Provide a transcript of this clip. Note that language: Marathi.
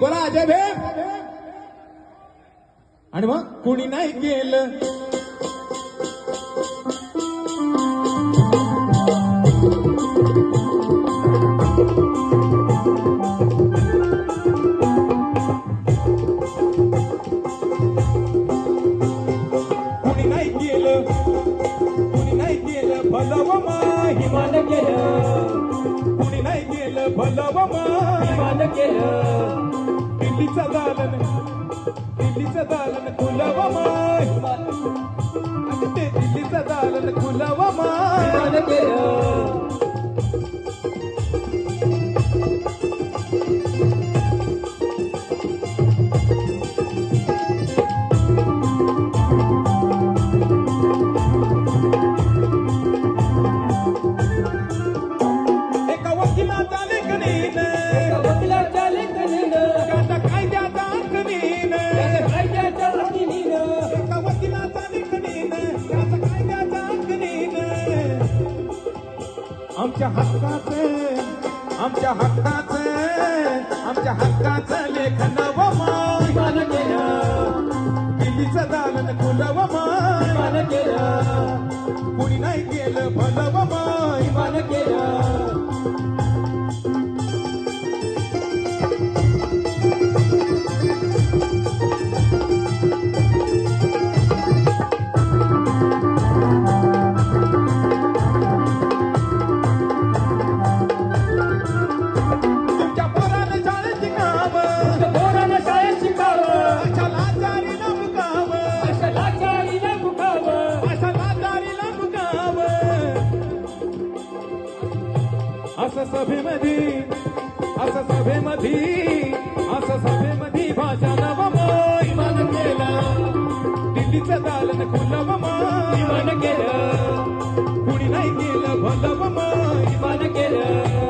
बोला अजय भेट. आणि मग कुणी नाही गेलं. कुणी नाही गेलं, कुणी नाही गेलं भलं व हिमान केलं, कुणी नाही गेलं भलं व हिमान केलं, दिल्लीचं दालन, दिल्लीचं दालन खुलं व ते दिल्लीचं दालन खुलं व हिमान केलं. एका वकिलाच्या लेखणीनं, एका वकिलाच्या लेखणीनं, एका कायद्याच्या आखणीनं, कायद्याच्या वकिलीनं, एका वकिलाच्या लेखणीनं, एका कायद्याच्या आखणीनं आमच्या हक्काचं, आमच्या हक्काचं, आमच्या हक्काचं लेखन व हिमान केलं, दिल्लीचं दालन खुलं व हिमान केलं, कुणी नाही गेलं भलं व हिमान केलं. तुमच्या पोरानं शाळेत शिकावं, पोरानं शाळेत शिकावं, अशा लाचारीला मुकावं, अशा लाचारीला मुकावं, अशा लाचारीला मुकावं. असं सभेमध्ये, असं सभेमध्ये, असं सभेमध्ये भाषण व हिमान केलं, दिल्लीचं दालन खुलं व हिमान केलं, कुणी नाही गेलं भलं व हिमान केलं.